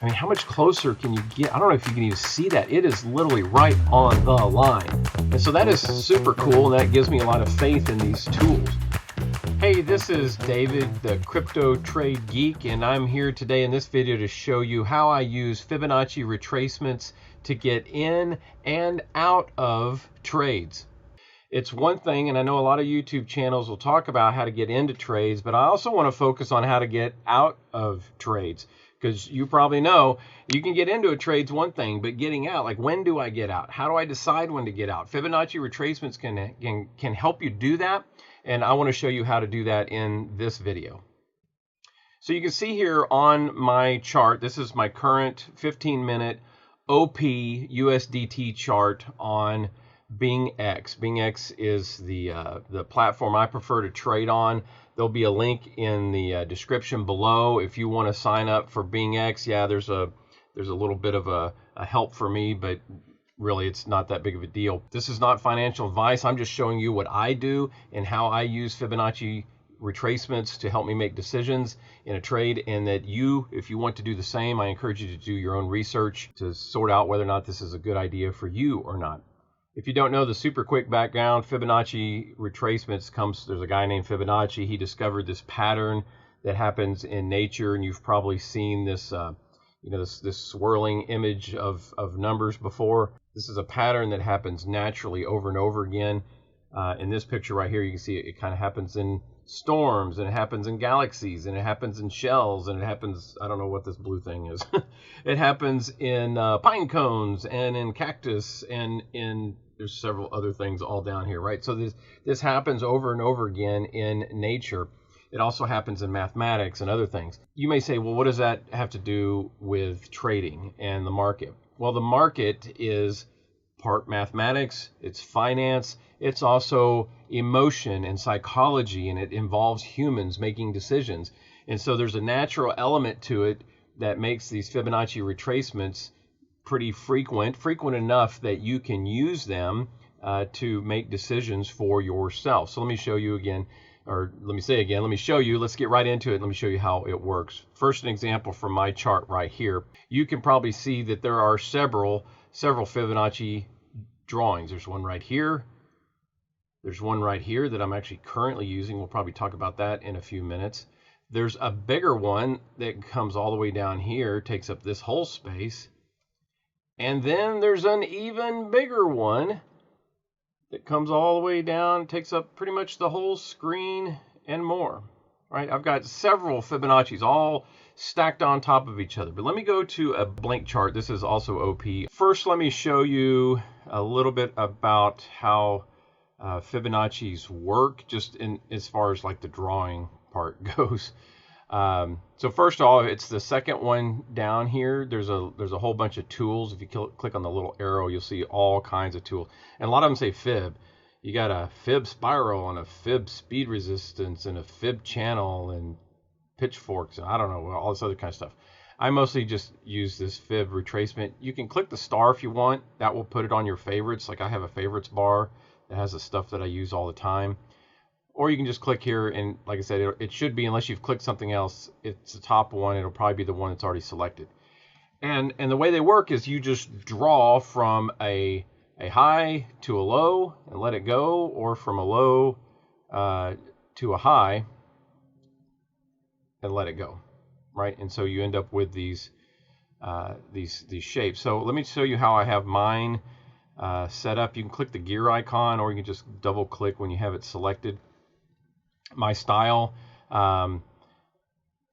I mean, how much closer can you get? I don't know if you can even see that. It is literally right on the line. And so that is super cool, and that gives me a lot of faith in these tools. Hey, this is David, the Crypto Trade Geek, and I'm here today in this video to show you how I use Fibonacci retracements to get in and out of trades. It's one thing, and I know a lot of YouTube channels will talk about how to get into trades, but I also want to focus on how to get out of trades. Because you probably know you can get into a trade's one thing, but getting out, like when do I get out? How do I decide when to get out? Fibonacci retracements can help you do that, and I want to show you how to do that in this video. So you can see here on my chart, this is my current 15-minute OP USDT chart on BingX. BingX is the platform I prefer to trade on. There'll be a link in the description below if you want to sign up for BingX. Yeah, there's a little bit of a help for me, but really it's not that big of a deal. This is not financial advice. I'm just showing you what I do and how I use Fibonacci retracements to help me make decisions in a trade, and that you, if you want to do the same, I encourage you to do your own research to sort out whether or not this is a good idea for you or not. If you don't know the super quick background, Fibonacci retracements there's a guy named Fibonacci. He discovered this pattern that happens in nature, and you've probably seen this, this swirling image of numbers before. This is a pattern that happens naturally over and over again. In this picture right here, you can see it kind of happens in storms, and it happens in galaxies, and it happens in shells, and it happens, I don't know what this blue thing is. It happens in pine cones, and in cactus, and there's several other things all down here, right? So this happens over and over again in nature. It also happens in mathematics and other things. You may say, well, what does that have to do with trading and the market? Well, the market is part mathematics, it's finance, it's also emotion and psychology, and it involves humans making decisions. And so there's a natural element to it that makes these Fibonacci retracements pretty frequent enough that you can use them to make decisions for yourself. So let me show you again, or let me say again, let me show you, let's get right into it. Let me show you how it works. First, an example from my chart right here. You can probably see that there are several Fibonacci drawings. There's one right here. There's one right here that I'm actually currently using. We'll probably talk about that in a few minutes. There's a bigger one that comes all the way down here, takes up this whole space. And then there's an even bigger one that comes all the way down, takes up pretty much the whole screen and more. Right? I've got several Fibonacci's all stacked on top of each other. But let me go to a blank chart. This is also OP. First, let me show you a little bit about how Fibonacci's work, just in as far as like the drawing part goes. So first of all, it's the second one down here. There's a whole bunch of tools. If you click on the little arrow, you'll see all kinds of tools, and a lot of them say fib. You got a fib spiral and a fib speed resistance and a fib channel and pitchforks, and I don't know, all this other kind of stuff. I mostly just use this fib retracement. You can click the star if you want. That will put it on your favorites. Like I have a favorites bar that has the stuff that I use all the time. Or you can just click here, and like I said, it should be, unless you've clicked something else, it's the top one. It'll probably be the one that's already selected. And the way they work is you just draw from a high to a low and let it go, or from a low to a high and let it go, right? And so you end up with these shapes. So let me show you how I have mine set up. You can click the gear icon, or you can just double click when you have it selected. My style, I'll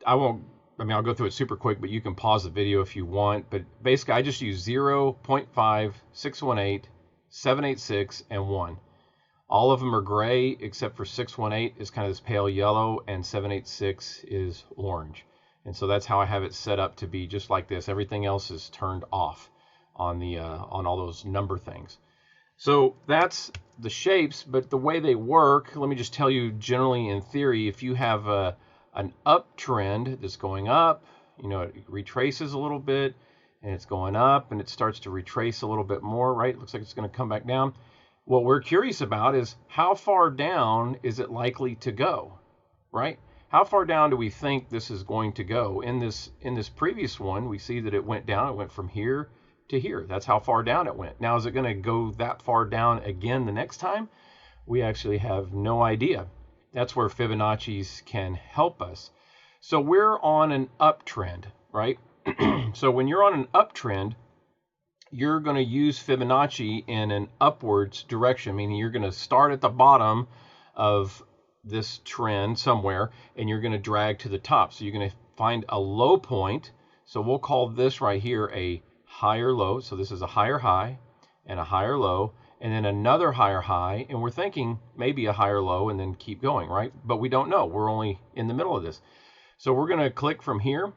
go through it super quick, but you can pause the video if you want. But basically, I just use 0, 0.5, 618, 786, and 1. All of them are gray, except for 618 is kind of this pale yellow, and 786 is orange. And so that's how I have it set up to be just like this. Everything else is turned off on all those number things. So that's the shapes, but the way they work, let me just tell you generally in theory, if you have an uptrend that's going up, it retraces a little bit, and it's going up, and it starts to retrace a little bit more, right? It looks like it's going to come back down. What we're curious about is how far down is it likely to go, right? how far down do we think this is going to go? In this previous one, we see that it went down. It went from here to here. That's how far down it went. Now, is it going to go that far down again the next time? We actually have no idea. That's where Fibonacci's can help us. So we're on an uptrend, right? So when you're on an uptrend, you're going to use Fibonacci in an upwards direction, meaning you're going to start at the bottom of this trend somewhere, and you're going to drag to the top. So you're going to find a low point. So we'll call this right here a higher low. So this is a higher high and a higher low, and then another higher high, and we're thinking maybe a higher low and then keep going, right? But we don't know. We're only in the middle of this. So we're going to click from here,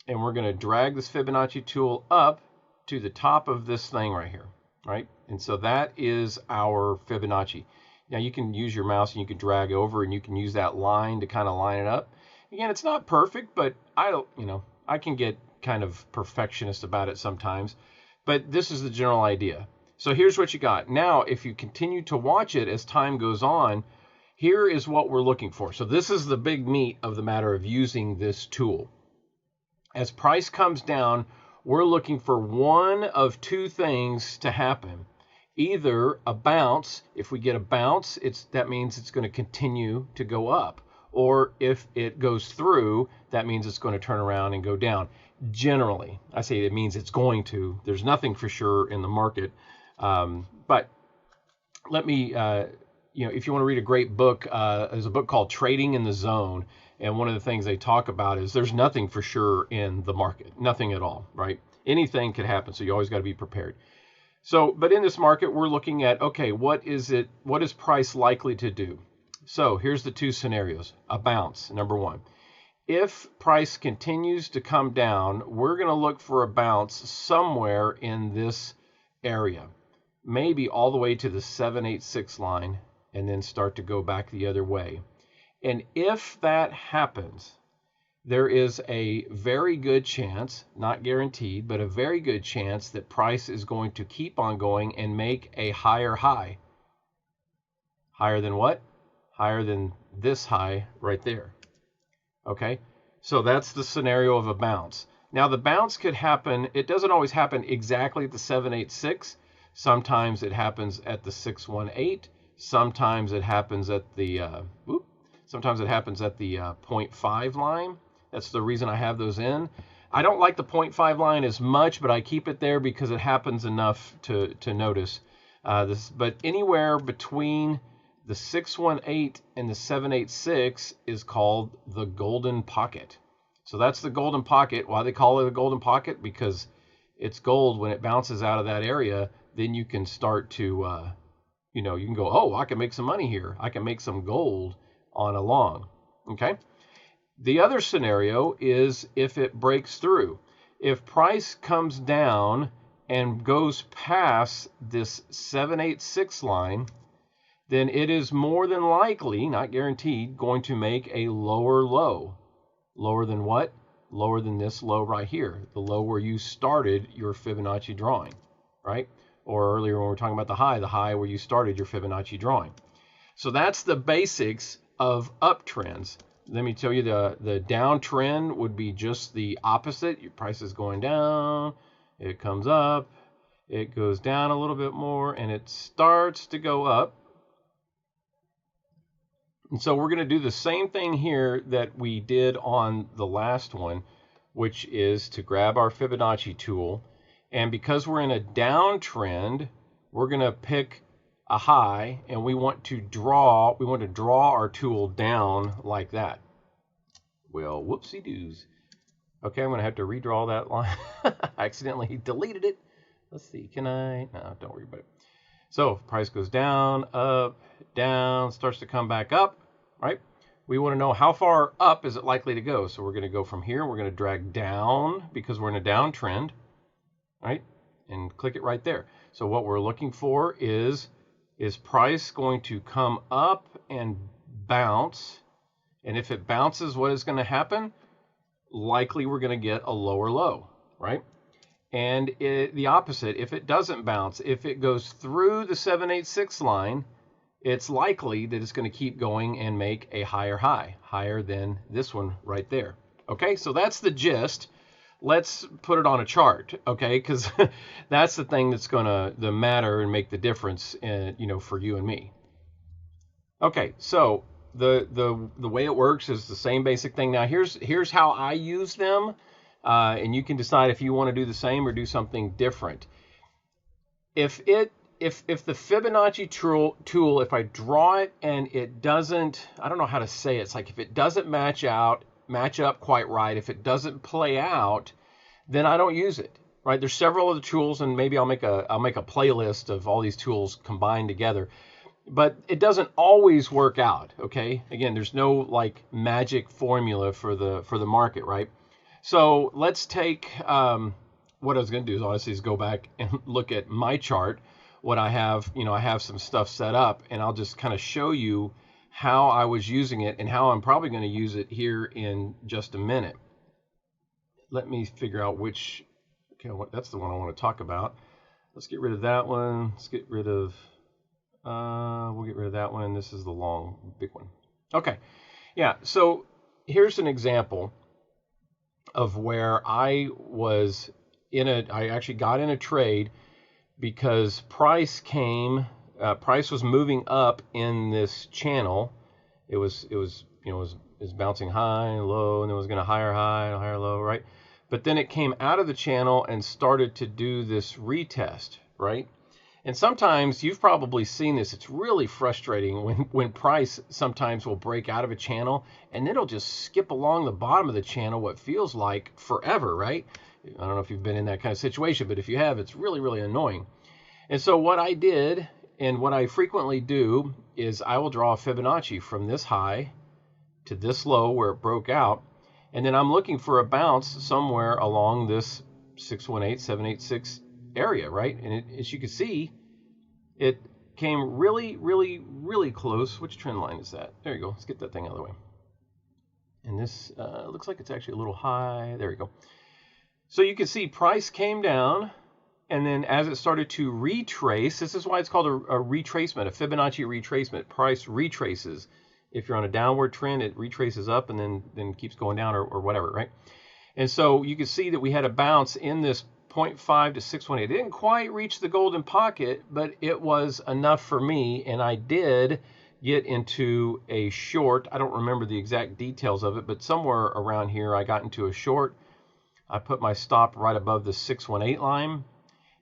and we're going to drag this Fibonacci tool up to the top of this thing right here, right? And so that is our Fibonacci. Now you can use your mouse and you can drag over, and you can use that line to kind of line it up. Again, it's not perfect, but I can get kind of perfectionist about it sometimes, but this is the general idea. So here's what you got. Now, if you continue to watch it as time goes on, here is what we're looking for. So this is the big meat of the matter of using this tool. As price comes down, we're looking for one of two things to happen. Either a bounce. If we get a bounce, that means it's going to continue to go up. Or if it goes through, that means it's going to turn around and go down. Generally, I say it means it's going to. There's nothing for sure in the market. But let me, if you want to read a great book, there's a book called Trading in the Zone. And one of the things they talk about is there's nothing for sure in the market. Nothing at all, right? Anything could happen. So you always got to be prepared. So, but in this market, we're looking at, okay, what is price likely to do? So here's the two scenarios. A bounce, number one. If price continues to come down, we're going to look for a bounce somewhere in this area, maybe all the way to the 786 line, and then start to go back the other way. And if that happens, there is a very good chance, not guaranteed, but a very good chance that price is going to keep on going and make a higher high. Higher than what? Higher than this high right there. Okay, so that's the scenario of a bounce. Now the bounce could happen, it doesn't always happen exactly at the 786. Sometimes it happens at the 618. Sometimes it happens at the 0.5 line. That's the reason I have those in. I don't like the 0.5 line as much, but I keep it there because it happens enough to notice this. But anywhere between the 618 and the 786 is called the golden pocket. So that's the golden pocket. Why they call it a golden pocket? Because it's gold. When it bounces out of that area, then you can start to, you can go, oh, I can make some money here. I can make some gold on a long. Okay. The other scenario is if it breaks through. If price comes down and goes past this 786 line, then it is more than likely, not guaranteed, going to make a lower low. Lower than what? Lower than this low right here, the low where you started your Fibonacci drawing, right? Or earlier when we were talking about the high where you started your Fibonacci drawing. So that's the basics of uptrends. Let me tell you, the downtrend would be just the opposite. Your price is going down, it comes up, it goes down a little bit more, and it starts to go up. And so we're going to do the same thing here that we did on the last one, which is to grab our Fibonacci tool. And because we're in a downtrend, we're going to pick a high, and we want to draw our tool down like that. Well, whoopsie-doos. Okay, I'm going to have to redraw that line. I accidentally deleted it. Let's see, no, don't worry about it. So price goes down, up, down, starts to come back up, right? We want to know how far up is it likely to go. So we're going to go from here. We're going to drag down because we're in a downtrend, right? And click it right there. So what we're looking for is price going to come up and bounce? And if it bounces, what is going to happen? Likely we're going to get a lower low, right? And the opposite, if it doesn't bounce, if it goes through the 786 line, it's likely that it's going to keep going and make a higher high, higher than this one right there. Okay, so that's the gist. Let's put it on a chart, okay? Because that's the thing that's going to matter and make the difference, for you and me. Okay, so the way it works is the same basic thing. Now here's how I use them, and you can decide if you want to do the same or do something different. If the Fibonacci tool, if I draw it and it doesn't, I don't know how to say it. It's like if it doesn't match up quite right, if it doesn't play out, then I don't use it. Right? There's several other tools, and maybe I'll make a playlist of all these tools combined together. But it doesn't always work out. Okay? Again, there's no like magic formula for the market, right? So let's take what I was going to do is honestly go back and look at my chart. What I have, I have some stuff set up, and I'll just kind of show you how I was using it and how I'm probably going to use it here in just a minute. Let me figure out which, okay, that's the one I want to talk about. Let's get rid of that one. Let's get rid of, we'll get rid of that one. This is the long, big one. Okay, yeah, so here's an example of where I was I actually got in a trade because price was moving up in this channel. It was bouncing high and low, and it was going to higher low, right? But then it came out of the channel and started to do this retest, right? And sometimes you've probably seen this. It's really frustrating when price sometimes will break out of a channel and it'll just skip along the bottom of the channel what feels like forever, right? I don't know if you've been in that kind of situation, but if you have, it's really, really annoying. And so what I did, and what I frequently do, is I will draw a Fibonacci from this high to this low where it broke out, and then I'm looking for a bounce somewhere along this 618, 786 area, right? And as you can see, it came really, really, really close. Which trend line is that? There you go. Let's get that thing out of the way. And this looks like it's actually a little high. There you go. So you can see price came down, and then as it started to retrace, this is why it's called a retracement, a Fibonacci retracement. Price retraces. If you're on a downward trend, it retraces up and then keeps going down or whatever, right? And so you can see that we had a bounce in this 0.5 to 618. It didn't quite reach the golden pocket, but it was enough for me, and I did get into a short. I don't remember the exact details of it, but somewhere around here I got into a short. I put my stop right above the 618 line,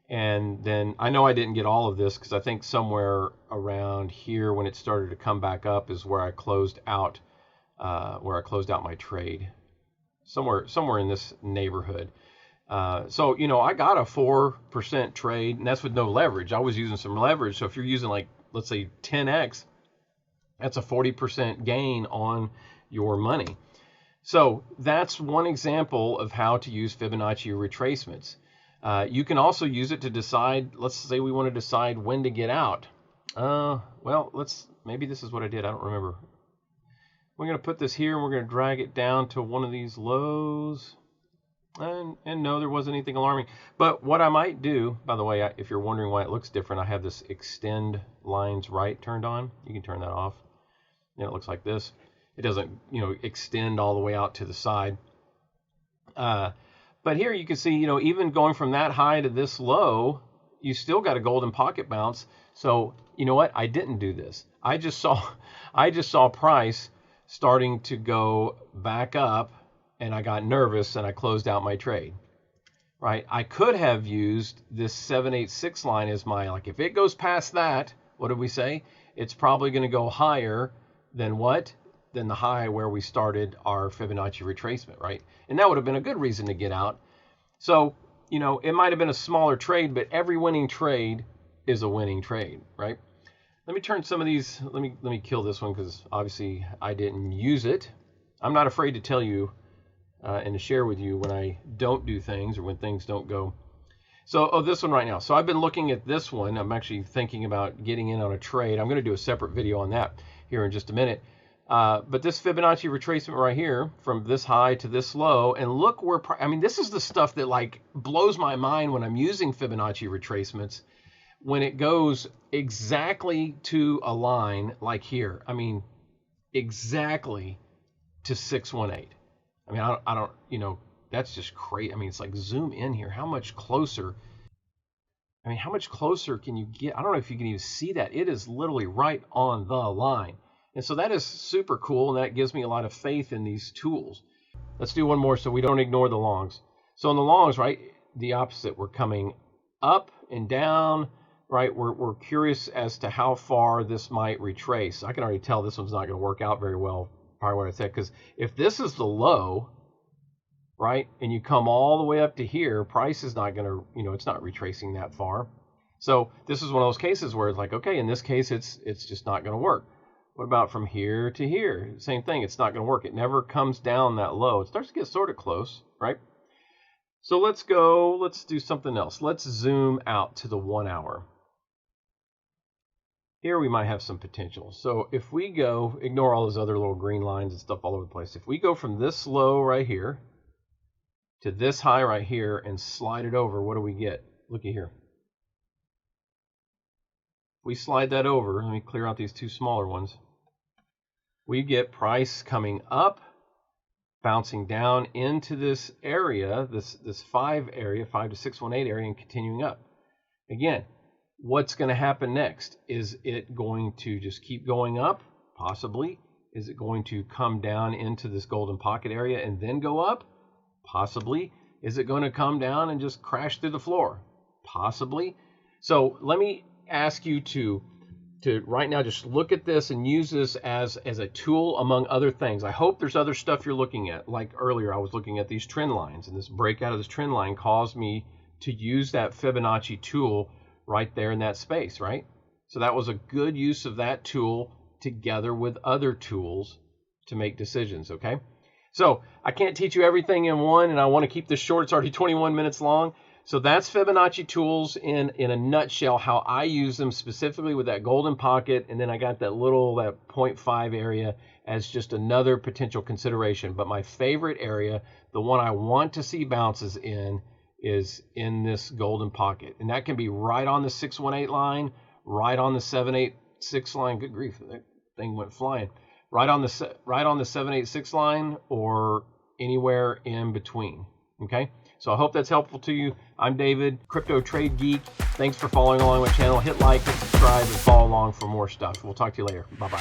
and then I know I didn't get all of this because I think somewhere around here when it started to come back up is where I closed out my trade. Somewhere in this neighborhood. So I got a 4% trade, and that's with no leverage. I was using some leverage, so if you're using like, let's say 10x, that's a 40% gain on your money. So that's one example of how to use Fibonacci retracements. You can also use it to decide, let's say we want to decide when to get out. Maybe this is what I did. I don't remember. We're going to put this here and we're going to drag it down to one of these lows. And no, there wasn't anything alarming. But what I might do, by the way, if you're wondering why it looks different, I have this extend lines right turned on. You can turn that off. And it looks like this. It doesn't, extend all the way out to the side. But here you can see, even going from that high to this low, you still got a golden pocket bounce. So you know what? I didn't do this. I just saw price starting to go back up, and I got nervous and I closed out my trade. Right? I could have used this 786 line as my, like, if it goes past that, what did we say? It's probably going to go higher than what? Than the high where we started our Fibonacci retracement, right? And that would have been a good reason to get out. So, it might have been a smaller trade, but every winning trade is a winning trade, right? Let me turn some of these, let me kill this one because obviously I didn't use it. I'm not afraid to tell you and to share with you when I don't do things or when things don't go. So, this one right now. So I've been looking at this one. I'm actually thinking about getting in on a trade. I'm going to do a separate video on that here in just a minute. But this Fibonacci retracement right here from this high to this low, and look where, this is the stuff that like blows my mind when I'm using Fibonacci retracements. when it goes exactly to a line like here, I mean, exactly to 618. I mean, I don't, you know, that's just crazy. I mean, it's like zoom in here. How much closer? I mean, how much closer can you get? I don't know if you can even see that. It is literally right on the line. And so that is super cool, and that gives me a lot of faith in these tools. Let's do one more so we don't ignore the longs. So in the longs, right, the opposite. We're coming up and down, right? We're curious as to how far this might retrace. I can already tell this one's not going to work out very well, probably what I said, because if this is the low, right, and you come all the way up to here, price is not going to, you know, it's not retracing that far. So this is one of those cases where it's like, okay, in this case, it's just not going to work. What about from here to here? Same thing, it's not going to work. It never comes down that low. It starts to get sort of close, right? So let's do something else. Let's zoom out to the 1 hour. Here we might have some potential. So if we go, ignore all those other little green lines and stuff all over the place. If we go from this low right here to this high right here and slide it over, what do we get? Looky here. If we slide that over, let me clear out these two smaller ones. We get price coming up, bouncing down into this area, this 5 to 618 area, and continuing up. Again, what's going to happen next? Is it going to just keep going up? Possibly. Is it going to come down into this golden pocket area and then go up? Possibly. Is it going to come down and just crash through the floor? Possibly. So let me ask you to right now just look at this and use this as a tool among other things. I hope there's other stuff you're looking at. Like earlier, I was looking at these trend lines, and this breakout of this trend line caused me to use that Fibonacci tool right there in that space, right? So that was a good use of that tool together with other tools to make decisions, okay? So I can't teach you everything in one, and I want to keep this short. It's already 21 minutes long. So that's Fibonacci tools in a nutshell, how I use them specifically with that golden pocket. And then I got that 0.5 area as just another potential consideration. But my favorite area, the one I want to see bounces in, is in this golden pocket. And that can be right on the 618 line, right on the 786 line. Good grief, that thing went flying. Right on the 786 line, or anywhere in between. Okay? So I hope that's helpful to you. I'm David, Crypto Trade Geek. Thanks for following along my channel. Hit like, hit subscribe, and follow along for more stuff. We'll talk to you later. Bye-bye.